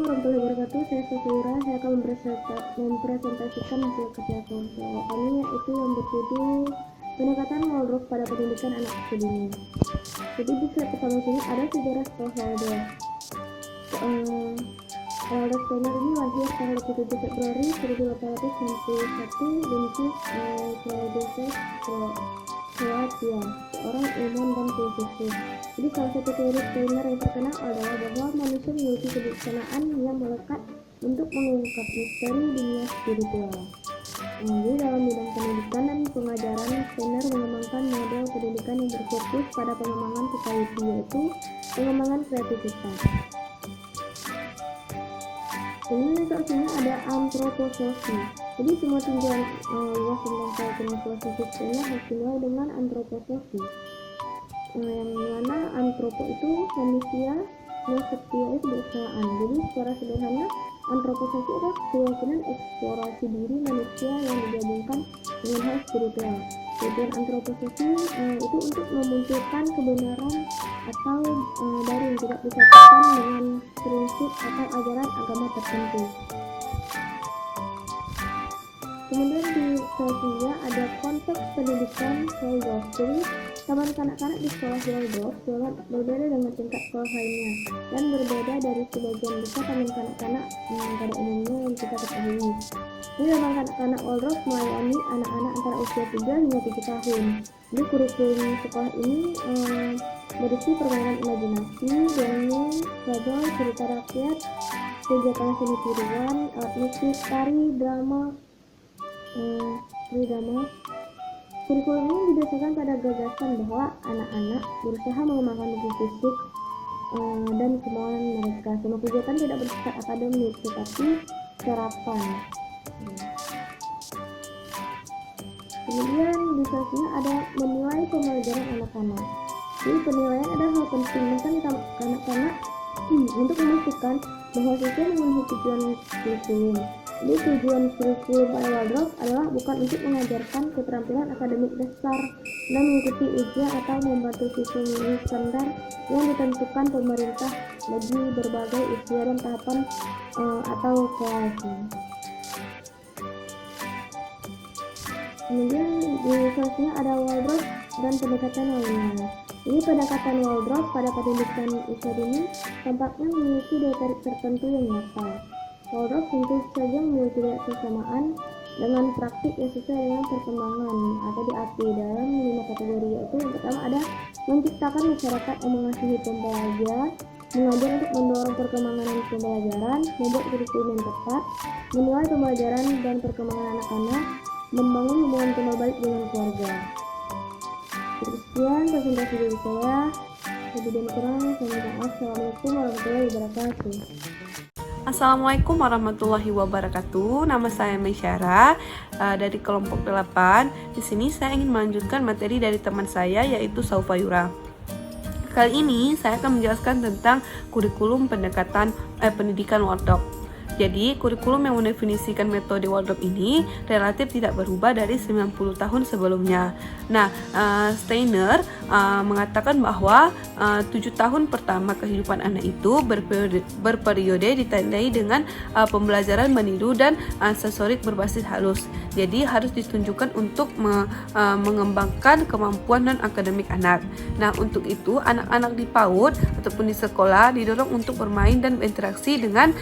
warahmatullahi wabarakatuh. Saya Sofira. Saya akan mempresentasikan hasil kerja kelompok kami, yaitu yang berjudul pendekatan Waldorf pada pendidikan anak usia dini. Jadi di slide pertama sini ada sejarah sekolah Waldorf. Waldorf Steiner ini lahir tanggal 27 Februari 1891 di Claudius, Kroasia, seorang ilmuwan dan filsuf. Jadi salah satu teori Steiner yang terkenal adalah bahwa manusia memiliki kebijaksanaan yang melekat untuk mengungkap misteri dunia spiritual. Jadi dalam bidang pendidikan dan pengajaran, Steiner mengembangkan model pendidikan yang berfokus pada pengembangan society, yaitu pengembangan kreativitas. Ini sini ada antroposofi. Jadi semua tinjauan luas tentang keyakinan filosofis Steiner harus dimulai dengan antroposofi. Yang mana antropo itu manusia, yang setia itu kebersaan. Jadi secara sederhana, antroposofi adalah keyakinan eksplorasi diri manusia yang digabungkan dengan hal spiritual. Tujuan antroposofi itu untuk memunculkan kebenaran atau baru yang tidak disatukan dengan prinsip atau ajaran agama tertentu. Kemudian di selanjutnya ada konteks pendidikan Waldorf. Jadi taman kanak-kanak di sekolah Waldorf berbeda dengan tingkat sekolah lainnya dan berbeda dari sebagian besar taman kanak-kanak pada umumnya yang kita ketahui. Jadi taman kanak-kanak Waldorf melayani anak-anak antara usia 3 hingga 7 tahun. Jadi kurikulum sekolah ini berisi permainan imajinasi, dongeng, fabel, cerita rakyat, kegiatan seni tiruan, alat musik, tari, drama. Kurikulum ini didasarkan pada gagasan bahwa anak-anak berusaha mengembangkan tubuh fisik dan kemauan mereka. Semua kegiatan tidak bersifat akademik, tetapi serapan. Kemudian di selanjutnya ada menilai pembelajaran anak-anak. Jadi penilaian adalah hal penting bahkan anak-anak untuk memastikan bahwa siswa memenuhi tujuan kurikulum. Jadi tujuan kurikulum pada Waldorf adalah bukan untuk mengajarkan keterampilan akademik dasar dan mengikuti ujian atau membantu siswa memenuhi standar yang ditentukan pemerintah bagi berbagai usia dan tahapan atau kelas. Kemudian di selanjutnya ada Waldorf dan pendekatan lainnya. Ini pendekatan Waldorf pada pendidikan usia dini tampaknya memiliki daya tarik tertentu yang nyata. Waldorf tentu saja memiliki kesamaan dengan praktik yang sesuai dengan perkembangan atau DAP dalam 5 kategori, yaitu yang pertama ada menciptakan masyarakat yang mengasihi pembelajar, mengajar untuk mendorong perkembangan pembelajaran, membuat kurikulum yang tepat, menilai pembelajaran dan perkembangan anak-anak, membangun hubungan timbal balik dengan keluarga. Sekian presentasi dari saya. Lebih dan kurang saya minta maaf. Assalamualaikum warahmatullahi wabarakatuh. Assalamualaikum warahmatullahi wabarakatuh. Nama saya Maisyara dari kelompok 8. Di sini saya ingin melanjutkan materi dari teman saya yaitu Saufayura. Kali ini saya akan menjelaskan tentang kurikulum pendidikan Waldorf. Jadi, kurikulum yang mendefinisikan metode Waldorf ini relatif tidak berubah dari 90 tahun sebelumnya. Nah, Steiner mengatakan bahwa 7 tahun pertama kehidupan anak itu berperiode ditandai dengan pembelajaran meniru dan sensorik berbasis halus. Jadi, harus ditunjukkan untuk mengembangkan kemampuan dan akademik anak. Nah, untuk itu anak-anak di PAUD ataupun di sekolah didorong untuk bermain dan berinteraksi dengan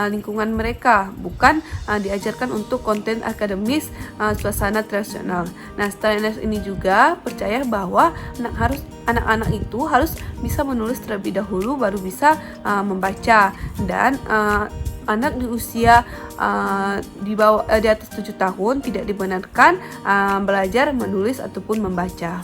lingkungan mereka, bukan diajarkan untuk konten akademis suasana tradisional. Nah, Steiner ini juga percaya bahwa anak-anak itu harus bisa menulis terlebih dahulu baru bisa membaca, dan anak di usia di atas 7 tahun tidak dibenarkan belajar menulis ataupun membaca.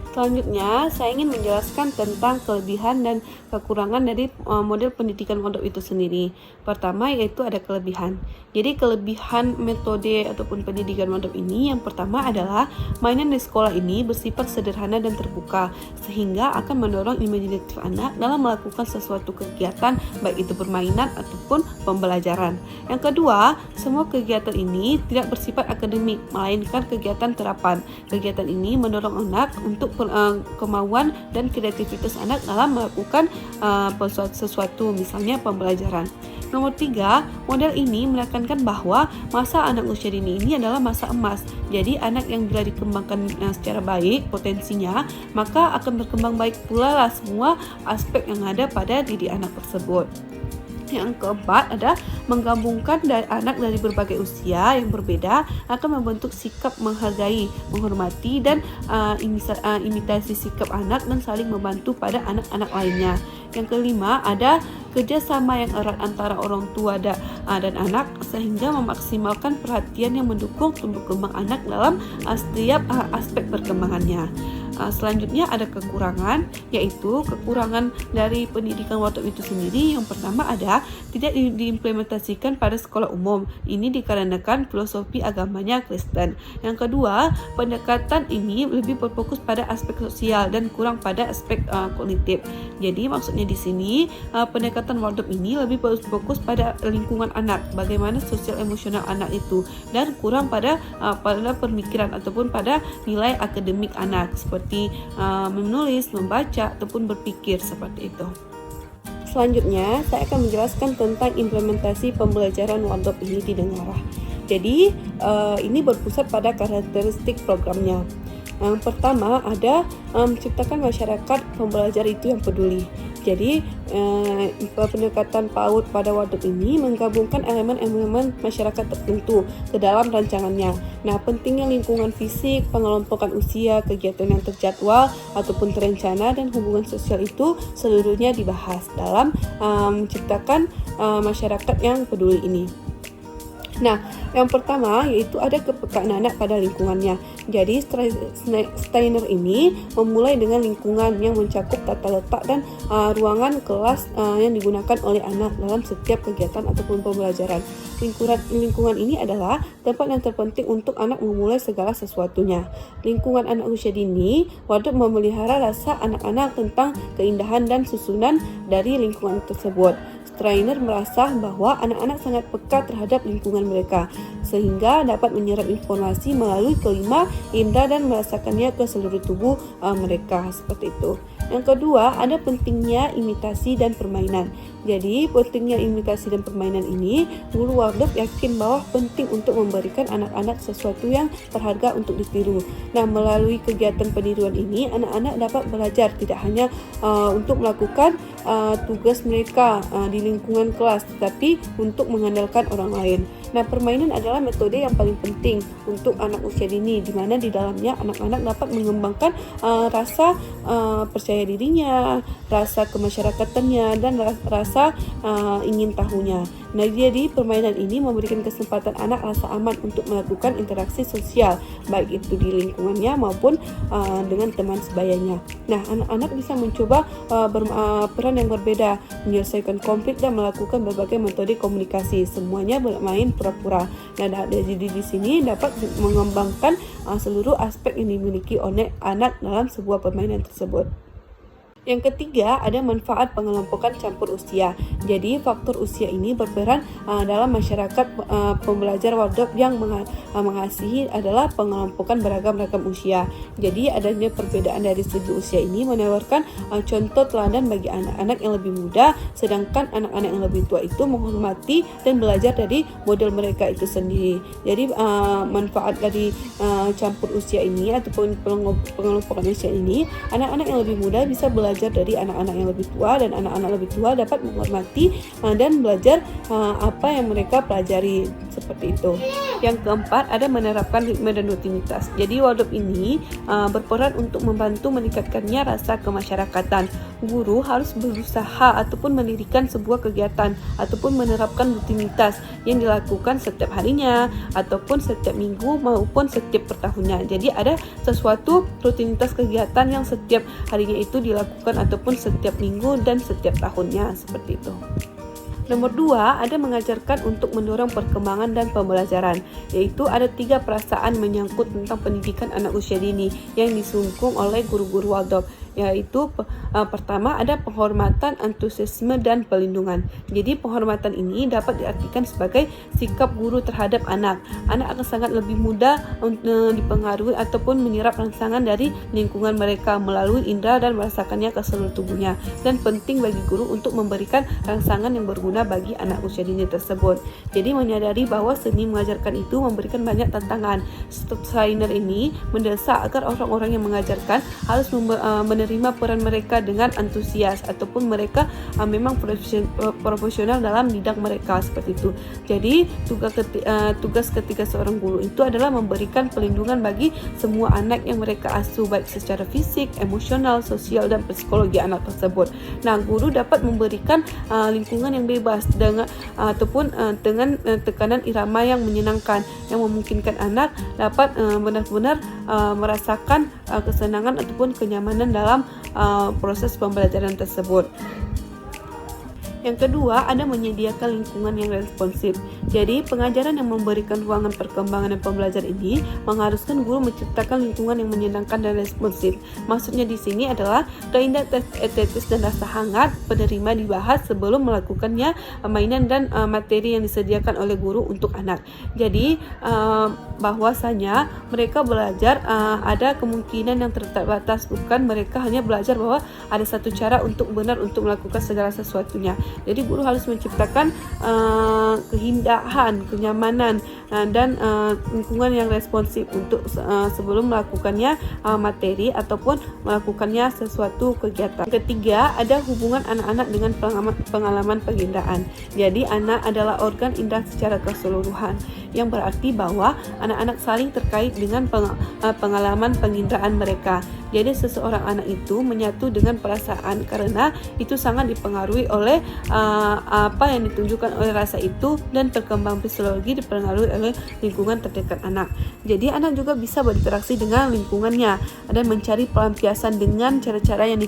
Selanjutnya, saya ingin menjelaskan tentang kelebihan dan kekurangan dari model pendidikan Waldorf itu sendiri. Pertama yaitu ada kelebihan. Jadi kelebihan metode ataupun pendidikan Waldorf ini yang pertama adalah mainan di sekolah ini bersifat sederhana dan terbuka, sehingga akan mendorong imajinatif anak dalam melakukan sesuatu kegiatan, baik itu permainan ataupun pembelajaran. Yang kedua, semua kegiatan ini tidak bersifat akademik, melainkan kegiatan terapan. Kegiatan ini mendorong anak untuk kemauan dan kreativitas anak dalam melakukan sesuatu, misalnya pembelajaran. Nomor 3, model ini menekankan bahwa masa anak usia dini ini adalah masa emas. Jadi anak yang bila dikembangkan secara baik potensinya, maka akan berkembang baik pula lah semua aspek yang ada pada diri anak tersebut. Yang keempat ada menggabungkan anak dari berbagai usia yang berbeda akan membentuk sikap menghargai, menghormati dan imitasi sikap anak dan saling membantu pada anak-anak lainnya. Yang kelima ada kerjasama yang erat antara orang tua dan anak sehingga memaksimalkan perhatian yang mendukung tumbuh kembang anak dalam setiap aspek perkembangannya. Selanjutnya ada kekurangan, yaitu kekurangan dari pendidikan wardrob itu sendiri. Yang pertama ada tidak diimplementasikan pada sekolah umum. Ini dikarenakan filosofi agamanya Kristen. Yang kedua, pendekatan ini lebih berfokus pada aspek sosial dan kurang pada aspek kognitif. Jadi maksudnya di sini pendekatan wardrob ini lebih fokus pada lingkungan anak, bagaimana sosial emosional anak itu, dan kurang pada pemikiran ataupun pada nilai akademik anak seperti menulis, membaca, ataupun berpikir seperti itu. Selanjutnya, saya akan menjelaskan tentang implementasi pembelajaran wardrob ini di negara. Jadi, ini berpusat pada karakteristik programnya. Yang pertama ada menciptakan masyarakat pembelajar itu yang peduli. Jadi pendekatan PAUD pada wardrob ini menggabungkan elemen-elemen masyarakat tertentu ke dalam rancangannya. Nah, pentingnya lingkungan fisik, pengelompokan usia, kegiatan yang terjadwal ataupun terencana dan hubungan sosial itu seluruhnya dibahas dalam menciptakan masyarakat yang peduli ini. Nah, yang pertama yaitu ada kepekaan anak pada lingkungannya. Jadi Steiner ini memulai dengan lingkungan yang mencakup tata letak dan ruangan kelas yang digunakan oleh anak dalam setiap kegiatan ataupun pembelajaran. Lingkungan ini adalah tempat yang terpenting untuk anak memulai segala sesuatunya. Lingkungan anak usia dini wardrob memelihara rasa anak-anak tentang keindahan dan susunan dari lingkungan tersebut. Steiner merasa bahwa anak-anak sangat peka terhadap lingkungan mereka, sehingga dapat menyerap informasi melalui kelima indera dan merasakannya ke seluruh tubuh mereka, seperti itu. Yang kedua, ada pentingnya imitasi dan permainan. Jadi, pentingnya imitasi dan permainan ini, guru wardrob yakin bahwa penting untuk memberikan anak-anak sesuatu yang berharga untuk ditiru. Nah, melalui kegiatan peniruan ini, anak-anak dapat belajar tidak hanya untuk melakukan tugas mereka di lingkungan kelas, tetapi untuk mengandalkan orang lain. Nah, permainan adalah metode yang paling penting untuk anak usia dini, di mana di dalamnya anak-anak dapat mengembangkan rasa percaya dirinya, rasa kemasyarakatannya, dan rasa ingin tahunya. Nah, jadi permainan ini memberikan kesempatan anak rasa aman untuk melakukan interaksi sosial, baik itu di lingkungannya maupun dengan teman sebayanya. Nah, anak-anak bisa mencoba peran yang berbeda, menyelesaikan konflik dan melakukan berbagai metode komunikasi. Semuanya bermain pura-pura. Nah, jadi di sini dapat mengembangkan seluruh aspek yang dimiliki oleh anak dalam sebuah permainan tersebut. Yang ketiga, ada manfaat pengelompokan campur usia. Jadi, faktor usia ini berperan dalam masyarakat pembelajar wardrob yang mengasihi adalah pengelompokan beragam-ragam usia. Jadi, adanya perbedaan dari segi usia ini menawarkan contoh teladan bagi anak-anak yang lebih muda, sedangkan anak-anak yang lebih tua itu menghormati dan belajar dari model mereka itu sendiri. Jadi, manfaat dari campur usia ini ataupun pengelompokan usia ini, anak-anak yang lebih muda bisa belajar dari anak-anak yang lebih tua, dan anak-anak lebih tua dapat menghormati dan belajar apa yang mereka pelajari, seperti itu. Yang keempat, ada menerapkan ritme dan rutinitas. Jadi wardrob ini berperan untuk membantu meningkatkannya rasa kemasyarakatan. Guru harus berusaha ataupun mendirikan sebuah kegiatan ataupun menerapkan rutinitas yang dilakukan setiap harinya ataupun setiap minggu maupun setiap pertahunnya. Jadi ada sesuatu rutinitas kegiatan yang setiap harinya itu dilakukan ataupun setiap minggu dan setiap tahunnya, seperti itu. Nomor 2, ada mengajarkan untuk mendorong perkembangan dan pembelajaran, yaitu ada 3 perasaan menyangkut tentang pendidikan anak usia dini yang disungkung oleh guru-guru wardrob. yaitu pertama ada penghormatan, antusiasme, dan pelindungan. Jadi penghormatan ini dapat diartikan sebagai sikap guru terhadap anak. Anak akan sangat lebih mudah dipengaruhi ataupun menyerap rangsangan dari lingkungan mereka melalui indera dan merasakannya ke seluruh tubuhnya. Dan penting bagi guru untuk memberikan rangsangan yang berguna bagi anak usia dini tersebut. Jadi menyadari bahwa seni mengajarkan itu memberikan banyak tantangan. Steiner ini mendesak agar orang-orang yang mengajarkan harus menerima peran mereka dengan antusias ataupun mereka memang profesional dalam bidang mereka seperti itu. Jadi tugas ketika seorang guru itu adalah memberikan pelindungan bagi semua anak yang mereka asuh baik secara fisik, emosional, sosial, dan psikologi anak tersebut. Nah, guru dapat memberikan lingkungan yang bebas dengan tekanan irama yang menyenangkan yang memungkinkan anak dapat benar-benar merasakan kesenangan ataupun kenyamanan dalam proses pembelajaran tersebut. Yang kedua, ada menyediakan lingkungan yang responsif. Jadi, pengajaran yang memberikan ruangan perkembangan dan pembelajaran ini mengharuskan guru menciptakan lingkungan yang menyenangkan dan responsif. Maksudnya di sini adalah keindahan estetis dan rasa hangat penerima dibahas sebelum melakukannya mainan dan materi yang disediakan oleh guru untuk anak. Jadi, bahwasanya mereka belajar ada kemungkinan yang terbatas, bukan mereka hanya belajar bahwa ada satu cara untuk benar untuk melakukan segala sesuatunya. Jadi guru harus menciptakan keindahan, kenyamanan dan lingkungan yang responsif untuk sebelum melakukannya materi ataupun melakukannya sesuatu kegiatan. Ketiga, ada hubungan anak-anak dengan pengalaman penginderaan. Jadi anak adalah organ indera secara keseluruhan, yang berarti bahwa anak-anak saling terkait dengan pengalaman penginderaan mereka. Jadi seseorang anak itu menyatu dengan perasaan karena itu sangat dipengaruhi oleh apa yang ditunjukkan oleh rasa itu, dan perkembangan psikologi dipengaruhi oleh lingkungan terdekat anak. Jadi anak juga bisa berinteraksi dengan lingkungannya dan mencari pelampiasan dengan cara-cara yang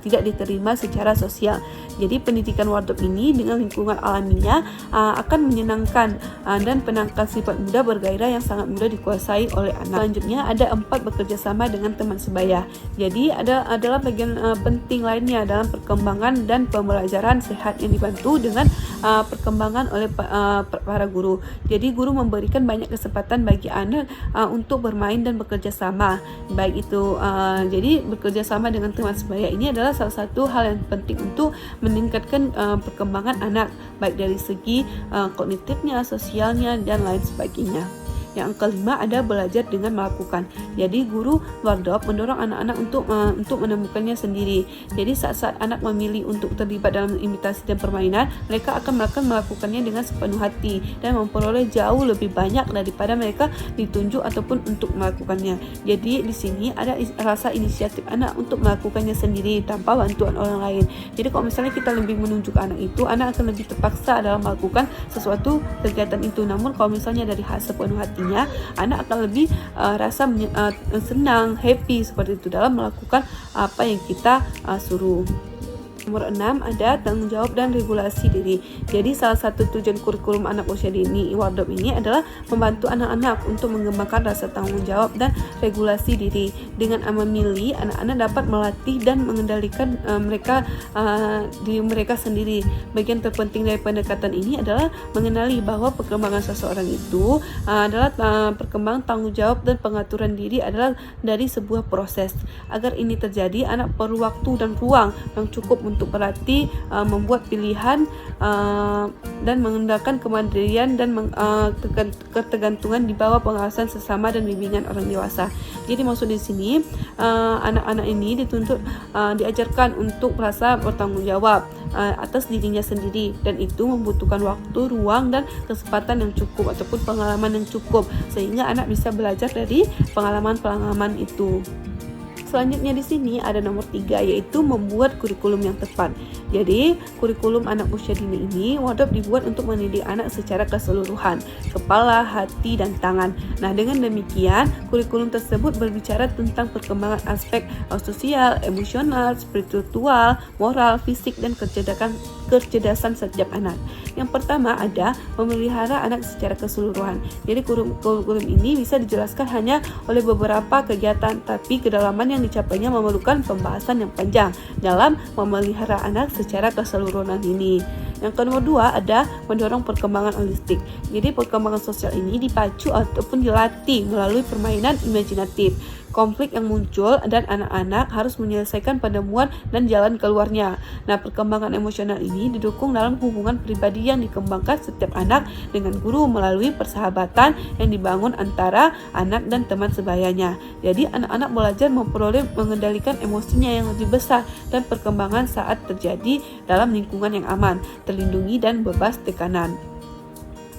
tidak diterima secara sosial. Jadi pendidikan Waldorf ini dengan lingkungan alaminya akan menyenangkan dan penangkal sifat muda bergairah yang sangat mudah dikuasai oleh anak. Selanjutnya ada 4, bekerja sama dengan teman sebaya. Jadi adalah bagian penting lainnya dalam perkembangan dan pembelajaran sehat yang dibantu dengan perkembangan oleh para guru. Jadi guru memberikan banyak kesempatan bagi anak untuk bermain dan bekerja sama. Baik itu jadi bekerja sama dengan teman sebaya ini adalah salah satu hal yang penting untuk meningkatkan perkembangan anak baik dari segi kognitifnya, sosialnya, dan lain sebagainya. Yang kelima ada belajar dengan melakukan. Jadi guru Waldorf mendorong anak-anak untuk menemukannya sendiri. Jadi saat anak memilih untuk terlibat dalam imitasi dan permainan, mereka akan melakukannya dengan sepenuh hati dan memperoleh jauh lebih banyak daripada mereka ditunjuk ataupun untuk melakukannya. Jadi di sini ada rasa inisiatif anak untuk melakukannya sendiri tanpa bantuan orang lain. Jadi kalau misalnya kita lebih menunjuk anak itu, anak akan lebih terpaksa dalam melakukan sesuatu kegiatan itu. Namun kalau misalnya dari sepenuh hati, anak akan lebih rasa senang, happy seperti itu dalam melakukan apa yang kita suruh. Nomor 6 ada tanggung jawab dan regulasi diri. Jadi salah satu tujuan kurikulum anak usia dini Waldorf ini adalah membantu anak-anak untuk mengembangkan rasa tanggung jawab dan regulasi diri. Dengan memilih, anak-anak dapat melatih dan mengendalikan diri mereka sendiri. Bagian terpenting dari pendekatan ini adalah mengenali bahwa perkembangan seseorang itu adalah perkembangan tanggung jawab dan pengaturan diri adalah dari sebuah proses. Agar ini terjadi, anak perlu waktu dan ruang yang cukup untuk berlatih, membuat pilihan dan mengendalikan kemandirian dan ketergantungan di bawah pengawasan sesama dan bimbingan orang dewasa. Jadi maksud di sini anak-anak ini dituntut diajarkan untuk merasa bertanggung jawab atas dirinya sendiri, dan itu membutuhkan waktu, ruang, dan kesempatan yang cukup ataupun pengalaman yang cukup sehingga anak bisa belajar dari pengalaman-pengalaman itu. Selanjutnya di sini ada nomor 3, yaitu membuat kurikulum yang tepat. Jadi kurikulum anak usia dini ini Waldorf dibuat untuk mendidik anak secara keseluruhan, kepala, hati, dan tangan. Nah, dengan demikian kurikulum tersebut berbicara tentang perkembangan aspek sosial, emosional, spiritual, moral, fisik, dan kecerdasan kecerdasan setiap anak. Yang pertama ada memelihara anak secara keseluruhan. Jadi kurikulum ini bisa dijelaskan hanya oleh beberapa kegiatan, tapi kedalaman yang dicapainya memerlukan pembahasan yang panjang dalam memelihara anak secara keseluruhan ini. Yang kedua ada mendorong perkembangan holistik. Jadi perkembangan sosial ini dipacu ataupun dilatih melalui permainan imajinatif. Konflik yang muncul dan anak-anak harus menyelesaikan penemuan dan jalan keluarnya. Nah, perkembangan emosional ini didukung dalam hubungan pribadi yang dikembangkan setiap anak dengan guru melalui persahabatan yang dibangun antara anak dan teman sebayanya. Jadi, anak-anak belajar memperoleh mengendalikan emosinya yang lebih besar dan perkembangan saat terjadi dalam lingkungan yang aman, terlindungi dan bebas tekanan.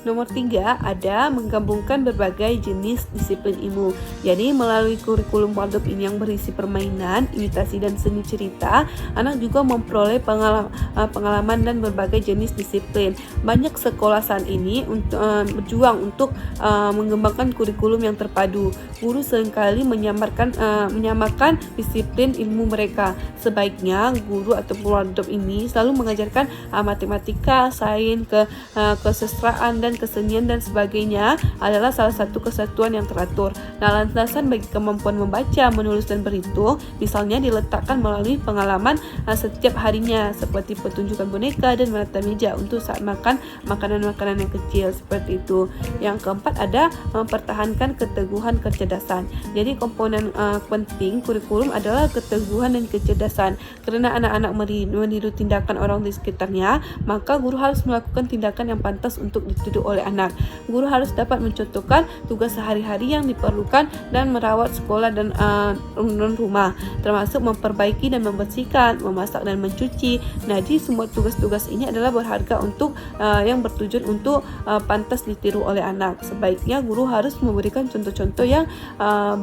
Nomor 3 ada menggabungkan berbagai jenis disiplin ilmu. Jadi melalui kurikulum Waldorf ini yang berisi permainan, imitasi dan seni cerita, anak juga memperoleh pengalaman dan berbagai jenis disiplin. Banyak sekolah saat ini berjuang untuk mengembangkan kurikulum yang terpadu. Guru seringkali menyamakan disiplin ilmu mereka. Sebaiknya guru atau Waldorf ini selalu mengajarkan matematika, sains, kesusastraan dan kesenian dan sebagainya adalah salah satu kesatuan yang teratur. Nah, landasan bagi kemampuan membaca, menulis dan berhitung misalnya diletakkan melalui pengalaman setiap harinya seperti pertunjukan boneka dan menata meja untuk saat makan makanan-makanan yang kecil seperti itu. Yang keempat ada mempertahankan keteguhan kecerdasan. Jadi komponen penting kurikulum adalah keteguhan dan kecerdasan. Karena anak-anak meniru tindakan orang di sekitarnya, maka guru harus melakukan tindakan yang pantas untuk ditiru oleh anak. Guru harus dapat mencontohkan tugas sehari-hari yang diperlukan dan merawat sekolah dan rumah, termasuk memperbaiki dan membersihkan, memasak dan mencuci. Nah, jadi semua tugas-tugas ini adalah berharga untuk yang bertujuan untuk pantas ditiru oleh anak. Sebaiknya guru harus memberikan contoh-contoh yang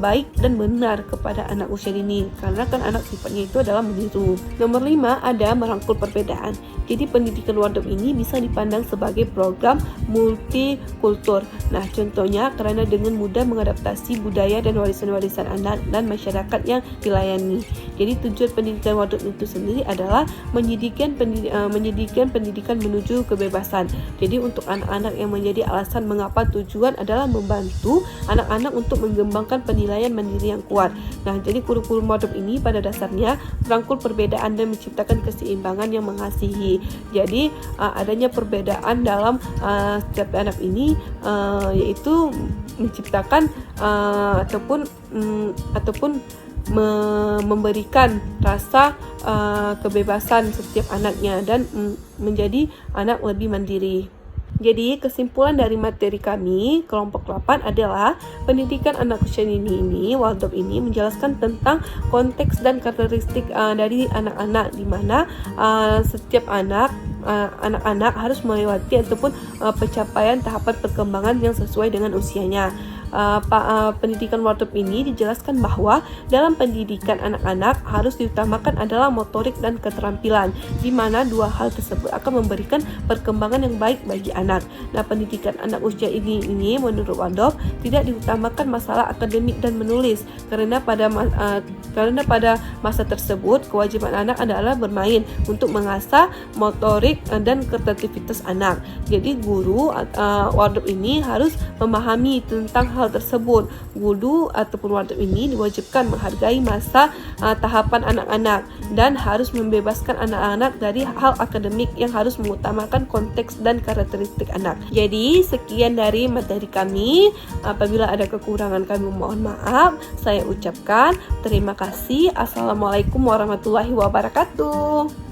baik dan benar kepada anak usia dini, karena kan anak sifatnya itu adalah meniru. Nomor 5 ada merangkul perbedaan. Jadi pendidikan Waldorf ini bisa dipandang sebagai program multikultur. Nah, contohnya karena dengan mudah mengadaptasi budaya dan warisan-warisan anak dan masyarakat yang dilayani. Jadi tujuan pendidikan Waldorf itu sendiri adalah menyediakan pendidikan menuju kebebasan. Jadi untuk anak-anak yang menjadi alasan mengapa tujuan adalah membantu anak-anak untuk mengembangkan penilaian mandiri yang kuat. Nah, jadi kurikulum Waldorf ini pada dasarnya merangkul perbedaan dan menciptakan keseimbangan yang mengasihi. Jadi adanya perbedaan dalam setiap anak ini yaitu menciptakan ataupun memberikan rasa kebebasan setiap anaknya dan menjadi anak lebih mandiri. Jadi kesimpulan dari materi kami kelompok 8 adalah pendidikan anak usia dini ini Waldorf ini menjelaskan tentang konteks dan karakteristik dari anak-anak, di mana setiap anak-anak harus melewati ataupun pencapaian tahapan perkembangan yang sesuai dengan usianya. Pendidikan Waldorf ini dijelaskan bahwa dalam pendidikan anak-anak harus diutamakan adalah motorik dan keterampilan, di mana dua hal tersebut akan memberikan perkembangan yang baik bagi anak. Nah, pendidikan anak usia ini menurut Waldorf tidak diutamakan masalah akademik dan menulis, karena pada masa tersebut kewajiban anak adalah bermain untuk mengasah motorik dan kreativitas anak. Jadi guru Waldorf ini harus memahami tentang hal tersebut. Guru ataupun Waldorf ini diwajibkan menghargai masa tahapan anak-anak dan harus membebaskan anak-anak dari hal akademik yang harus mengutamakan konteks dan karakteristik anak. Jadi sekian dari materi kami. Apabila ada kekurangan kami mohon maaf. Saya ucapkan terima kasih. Assalamualaikum warahmatullahi wabarakatuh.